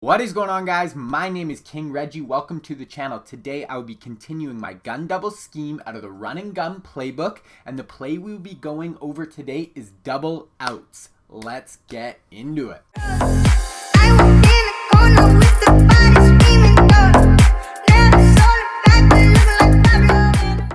What is going on, guys? My name is King Reggie. Welcome to the channel. Today I will be continuing my gun double scheme out of the run and gun playbook, and the play we will be going over today is double outs. Let's get into it.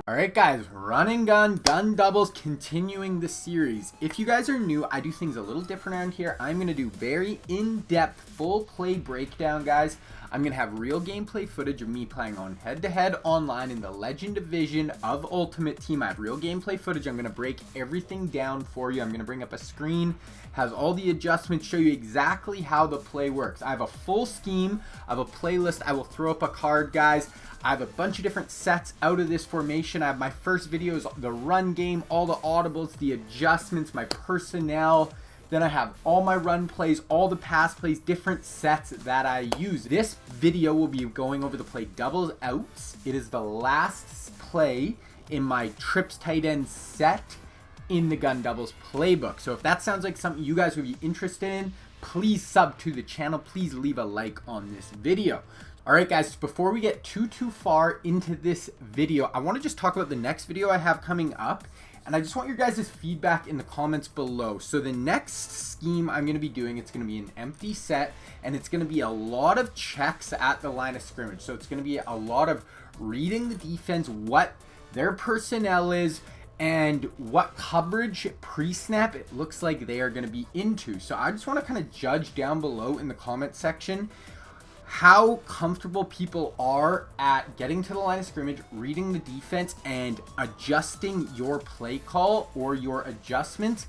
Alright guys, run and gun doubles, continuing the series. If you guys are new, I do things a little different around here. I'm going to do very in-depth full play breakdown, guys. I'm going to have real gameplay footage of me playing on head-to-head online in the Legend Division of Ultimate Team. I have real gameplay footage. I'm going to break everything down for you. I'm going to bring up a screen, has all the adjustments, show you exactly how the play works. I have a full scheme, I have a playlist. I will throw up a card, guys. I have a bunch of different sets out of this formation. I have my first videos, the run game, all the audibles, the adjustments, my personnel. Then I have all my run plays, all the pass plays, different sets that I use. This video will be going over the play doubles outs. It is the last play in my trips tight end set in the gun doubles playbook. So if that sounds like something you guys would be interested in, please sub to the channel. Please leave a like on this video. Alright guys, before we get too far into this video, I want to just talk about the next video I have coming up, and I just want your guys' feedback in the comments below. So the next scheme I'm going to be doing, it's going to be an empty set, and it's going to be a lot of checks at the line of scrimmage. So it's going to be a lot of reading the defense, what their personnel is, and what coverage pre-snap it looks like they are going to be into. So I just want to kind of judge down below in the comment section how comfortable people are at getting to the line of scrimmage, reading the defense, and adjusting your play call or your adjustments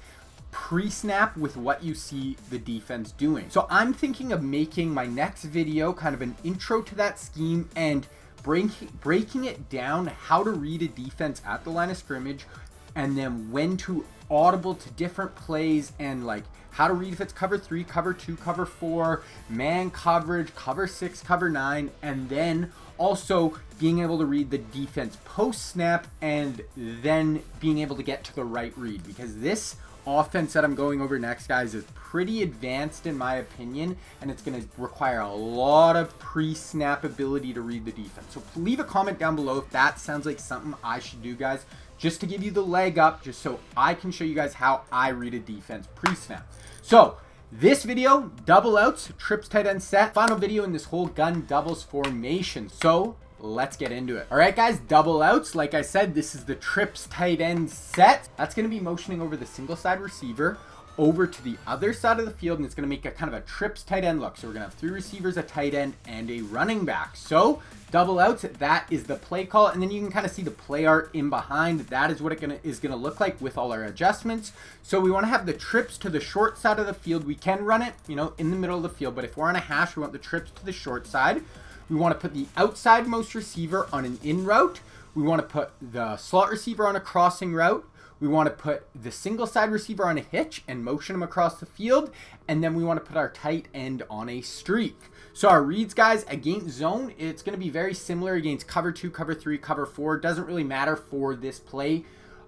pre-snap with what you see the defense doing. So I'm thinking of making my next video kind of an intro to that scheme and breaking it down, how to read a defense at the line of scrimmage, and then when to audible to different plays, and like how to read if it's cover 3, cover 2, cover 4, man coverage, cover 6, cover 9, and then also being able to read the defense post snap and then being able to get to the right read, because this offense that I'm going over next, guys, is pretty advanced in my opinion, and it's going to require a lot of pre-snap ability to read the defense. So leave a comment down below if that sounds like something I should do, guys, just to give you the leg up, just so I can show you guys how I read a defense pre-snap. So this video, double outs, trips tight end set, final video in this whole gun doubles formation. So let's get into it. All right, guys, double outs. Like I said, this is the trips tight end set. That's going to be motioning over the single side receiver over to the other side of the field, and it's going to make a kind of a trips tight end look. So we're going to have 3 receivers, a tight end, and a running back. So double outs, that is the play call, and then you can kind of see the play art in behind. That is what it is going to look like with all our adjustments. So we want to have the trips to the short side of the field. We can run it, you know, in the middle of the field, but if we're on a hash, we want the trips to the short side. We want to put the outside most receiver on an in route. We want to put the slot receiver on a crossing route. We want to put the single side receiver on a hitch and motion them across the field. And then we want to put our tight end on a streak. So our reads, guys, against zone, it's going to be very similar against cover 2, cover 3, cover 4. It doesn't really matter for this play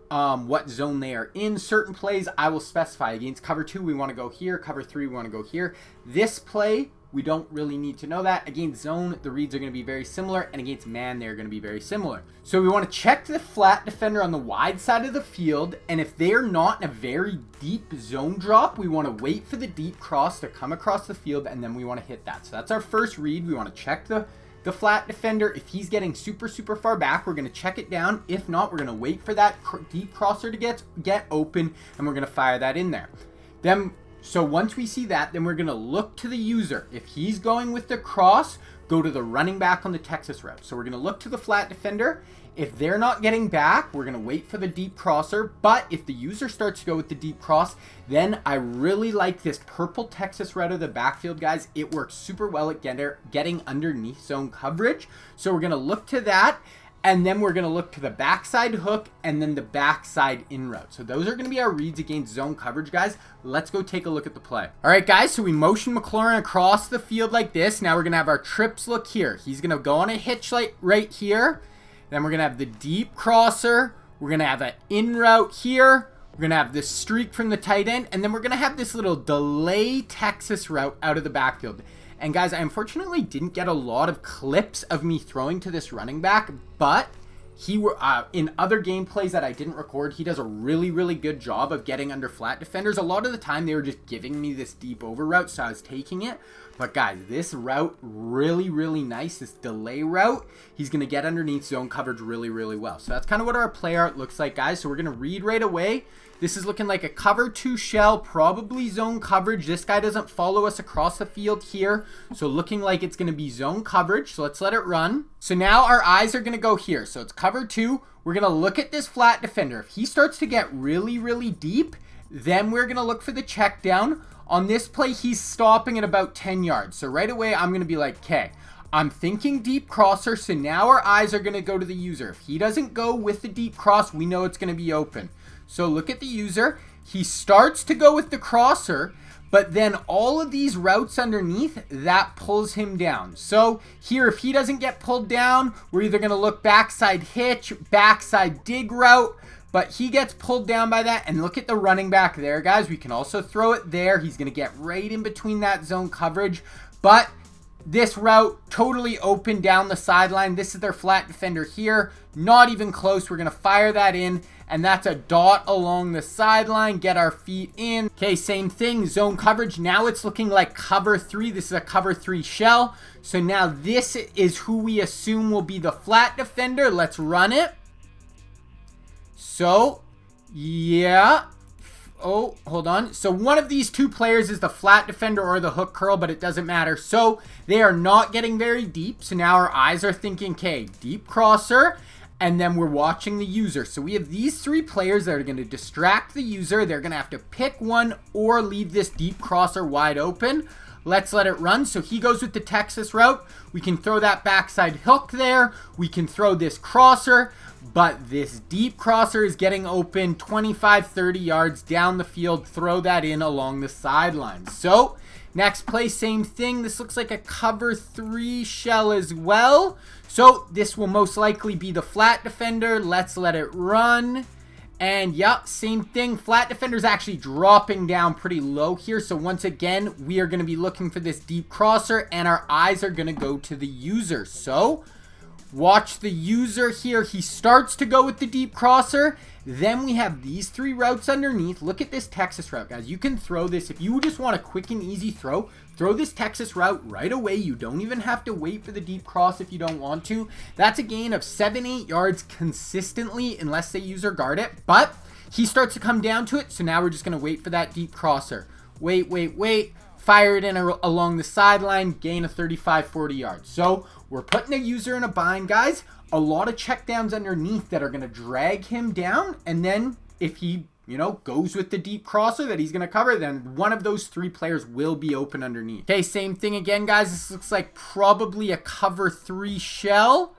what zone they are in. Certain plays I will specify. Against cover 2, we want to go here. Cover 3, we want to go here. This play, we don't really need to know that. Against zone, the reads are going to be very similar, and against man, they're going to be very similar. So we want to check the flat defender on the wide side of the field, and if they're not in a very deep zone drop, we want to wait for the deep cross to come across the field, and then we want to hit that. So that's our first read. We want to check the flat defender. If he's getting super far back, we're going to check it down. If not, we're going to wait for that deep crosser to get open, and we're going to fire that in there. So once we see that, then we're going to look to the user. If he's going with the cross, go to the running back on the Texas route. So we're going to look to the flat defender. If they're not getting back, we're going to wait for the deep crosser. But if the user starts to go with the deep cross, then I really like this purple Texas route of the backfield, guys. It works super well at getting underneath zone coverage. So we're going to look to that. And then we're going to look to the backside hook and then the backside in route. So those are going to be our reads against zone coverage, guys. Let's go take a look at the play. All right, guys, so we motion McLaurin across the field like this. Now we're going to have our trips look here. He's going to go on a hitch like right here. Then we're going to have the deep crosser. We're going to have an in route here. We're going to have this streak from the tight end. And then we're going to have this little delay Texas route out of the backfield. And guys, I unfortunately didn't get a lot of clips of me throwing to this running back, but in other gameplays that I didn't record, he does a really, really good job of getting under flat defenders. A lot of the time, they were just giving me this deep over route, so I was taking it. But guys, this route, really, really nice. This delay route, he's going to get underneath zone coverage really, really well. So that's kind of what our play art looks like, guys. So we're going to read right away. This is looking like a cover 2 shell, probably zone coverage. This guy doesn't follow us across the field here, so looking like it's going to be zone coverage. So let's let it run. So now our eyes are going to go here. So it's cover 2. We're going to look at this flat defender. If he starts to get really, really deep, then we're going to look for the check down. On this play, he's stopping at about 10 yards. So right away, I'm going to be like, okay, I'm thinking deep crosser. So now our eyes are going to go to the user. If he doesn't go with the deep cross, we know it's going to be open. So look at the user. He starts to go with the crosser, but then all of these routes underneath, that pulls him down. So here, if he doesn't get pulled down, we're either going to look backside hitch, backside dig route, but he gets pulled down by that. And look at the running back there, guys. We can also throw it there. He's going to get right in between that zone coverage, but this route totally open down the sideline. This is their flat defender here. Not even close. We're going to fire that in, and that's a dot along the sideline. Get our feet in. Okay, same thing. Zone coverage. Now it's looking like cover 3. This is a cover 3 shell. So now this is who we assume will be the flat defender. Let's run it. So, yeah. Oh, hold on. So one of these two players is the flat defender or the hook curl, but it doesn't matter. So they are not getting very deep. So now our eyes are thinking, okay, deep crosser, and then we're watching the user. So we have these 3 players that are going to distract the user. They're going to have to pick one or leave this deep crosser wide open. Let's let it run. So he goes with the Texas route. We can throw that backside hook there. We can throw this crosser. But this deep crosser is getting open 25, 30 yards down the field. Throw that in along the sidelines. So next play, same thing. This looks like a cover 3 shell as well. So this will most likely be the flat defender. Let's let it run. And yeah, same thing. Flat defender is actually dropping down pretty low here. So once again, we are going to be looking for this deep crosser, and our eyes are going to go to the user. So watch the user here. He starts to go with the deep crosser. Then we have these 3 routes underneath. Look at this Texas route, guys. You can throw this. If you just want a quick and easy throw this Texas route right away. You don't even have to wait for the deep cross if you don't want to. That's a gain of 7-8 yards consistently unless they user guard it. But he starts to come down to it. So now we're just going to wait for that deep crosser. Wait. Fire it in along the sideline. Gain of 35, 40 yards. So we're putting a user in a bind, guys. A lot of checkdowns underneath that are going to drag him down. And then if he, goes with the deep crosser that he's going to cover, then one of those 3 players will be open underneath. Okay, same thing again, guys. This looks like probably a cover 3 shell.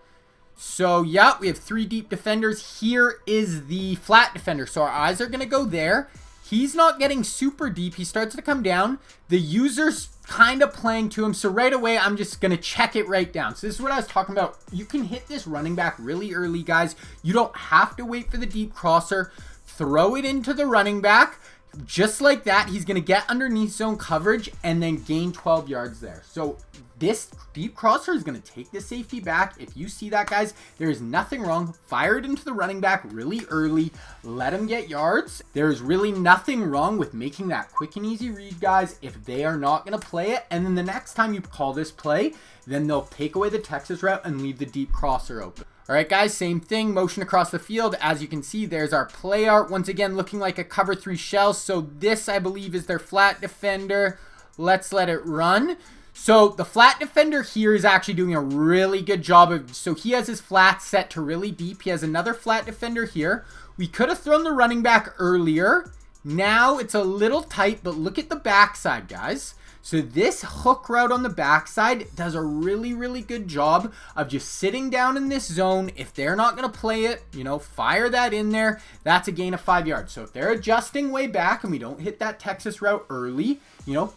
So, yeah, we have 3 deep defenders. Here is the flat defender. So our eyes are going to go there. He's not getting super deep. He starts to come down. The user's kind of playing to him. So right away, I'm just going to check it right down. So this is what I was talking about. You can hit this running back really early, guys. You don't have to wait for the deep crosser. Throw it into the running back. Just like that, he's going to get underneath zone coverage and then gain 12 yards there. So this deep crosser is going to take the safety back. If you see that, guys, there is nothing wrong. Fire it into the running back really early. Let him get yards. There's really nothing wrong with making that quick and easy read, guys, if they are not going to play it. And then the next time you call this play, then they'll take away the Texas route and leave the deep crosser open. All right, guys, same thing. Motion across the field. As you can see, there's our play art. Once again, looking like a cover 3 shell. So this, I believe, is their flat defender. Let's let it run. So the flat defender here is actually doing a really good job of, so he has his flat set to really deep. He has another flat defender here. We could have thrown the running back earlier. Now it's a little tight, but look at the backside, guys. So this hook route on the backside does a really, really good job of just sitting down in this zone. If they're not going to play it, fire that in there. That's a gain of 5 yards. So if they're adjusting way back and we don't hit that Texas route early,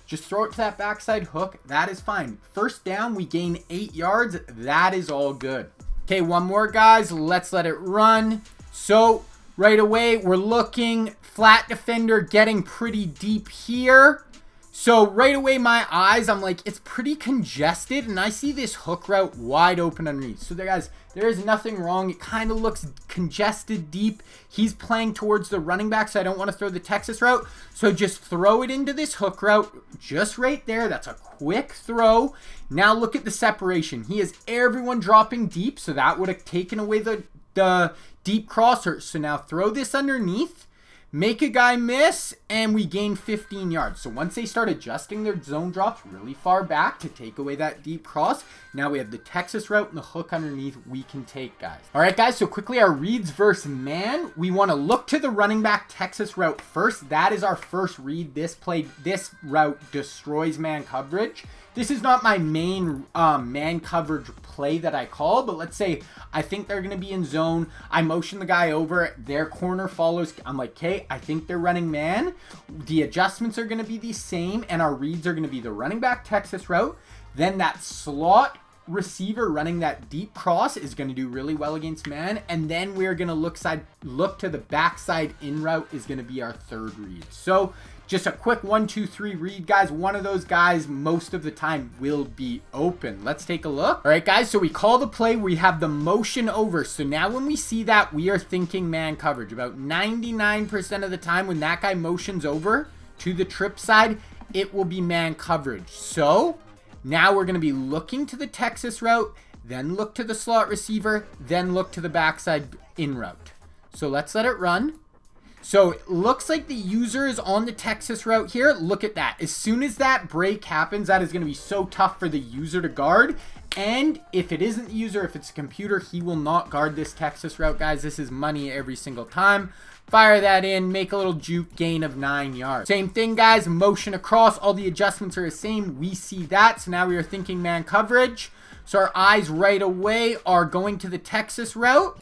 just throw it to that backside hook. That is fine. First down, we gain 8 yards. That is all good. Okay, one more, guys. Let's let it run. So right away, we're looking flat defender getting pretty deep here. So right away, my eyes, I'm like, it's pretty congested, and I see this hook route wide open underneath. So there, guys, there is nothing wrong. It kind of looks congested deep. He's playing towards the running back, so I don't want to throw the Texas route. So just throw it into this hook route, just right there. That's a quick throw. Now look at the separation. He has everyone dropping deep, so that would have taken away the deep crosser. So now throw this underneath. Make a guy miss, and we gain 15 yards. So once they start adjusting their zone drops really far back to take away that deep cross, now we have the Texas route and the hook underneath we can take, guys. All right, guys, so quickly our reads versus man. We want to look to the running back Texas route first. That is our first read. This route destroys man coverage. This is not my main man coverage play that I call, but let's say I think they're going to be in zone. I motion the guy over. Their corner follows. I'm like, okay, I think they're running man. The adjustments are going to be the same, and our reads are going to be the running back Texas route. Then that slot receiver running that deep cross is going to do really well against man, and then we're going to look to the backside in route is going to be our third read. So just a quick 1, 2, 3 read, guys. One of those guys most of the time will be open. Let's take a look. All right, guys, so we call the play. We have the motion over. So now when we see that, we are thinking man coverage. About 99% of the time when that guy motions over to the trip side, it will be man coverage. So now we're going to be looking to the Texas route, then look to the slot receiver, then look to the backside in route. So let's let it run. So it looks like the user is on the Texas route here. Look at that. As soon as that break happens, that is going to be so tough for the user to guard. And if it isn't the user, if it's a computer, he will not guard this Texas route, guys. This is money every single time. Fire that in, make a little juke, gain of 9 yards. Same thing, guys. Motion across. All the adjustments are the same. We see that. So now we are thinking man coverage. So our eyes right away are going to the Texas route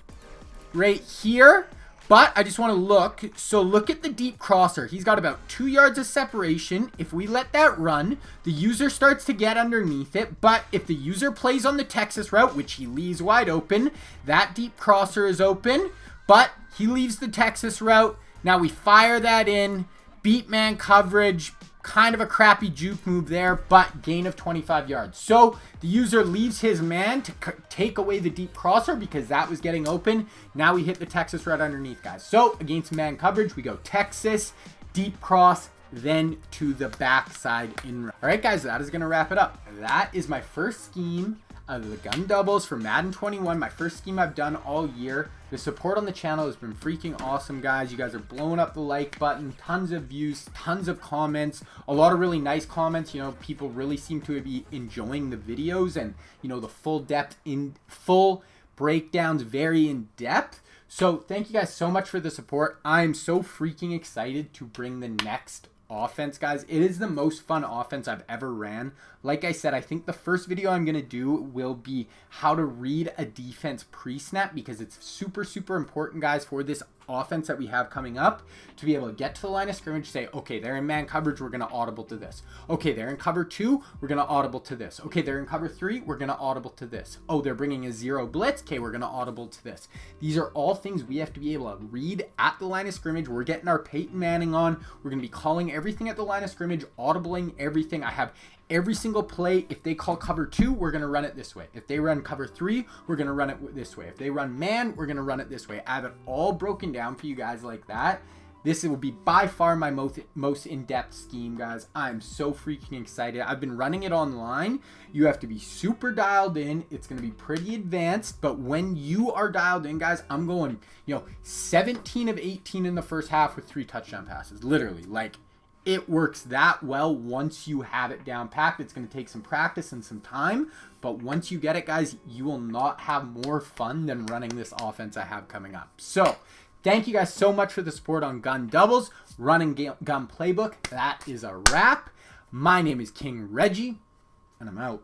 right here. But I just want to look. So look at the deep crosser. He's got about 2 yards of separation. If we let that run, the user starts to get underneath it. But if the user plays on the Texas route, which he leaves wide open, that deep crosser is open. But he leaves the Texas route. Now we fire that in. Beat man coverage. Kind of a crappy juke move there, but gain of 25 yards. So the user leaves his man to take away the deep crosser because that was getting open. Now we hit the Texas right underneath, guys. So against man coverage, we go Texas, deep cross, then to the backside in. All right, guys, that is going to wrap it up. That is my first scheme of the gun doubles for Madden 21. My first scheme I've done all year. The support on the channel has been freaking awesome, guys. You guys are blowing up the like button. Tons of views, tons of comments, a lot of really nice comments. You know, people really seem to be enjoying the videos and, you know, the full breakdowns, very in depth. So thank you guys so much for the support. I'm so freaking excited to bring the next offense, guys. It is the most fun offense I've ever ran. Like I said, I think the first video I'm going to do will be how to read a defense pre-snap, because it's super, super important, guys, for this offense that we have coming up to be able to get to the line of scrimmage, say, okay, they're in man coverage, we're going to audible to this. Okay, they're in cover 2, we're going to audible to this. Okay, they're in cover 3, we're going to audible to this. Oh, they're bringing a 0 blitz. Okay, we're going to audible to this. These are all things we have to be able to read at the line of scrimmage. We're getting our Peyton Manning on. We're going to be calling everything at the line of scrimmage, audibling everything. I have every single play. If they call cover 2, we're going to run it this way. If they run cover 3, we're going to run it this way. If they run man, we're going to run it this way. I have it all broken down for you guys like that. This will be by far my most in-depth scheme, guys. I'm so freaking excited. I've been running it online. You have to be super dialed in. It's going to be pretty advanced, but when you are dialed in, guys, I'm going, 17 of 18 in the first half with 3 touchdown passes. Literally, like, it works that well once you have it down packed. It's going to take some practice and some time, but once you get it, guys, you will not have more fun than running this offense I have coming up. So thank you guys so much for the support on Gun Doubles, running gun playbook. That is a wrap. My name is King Reggie, and I'm out.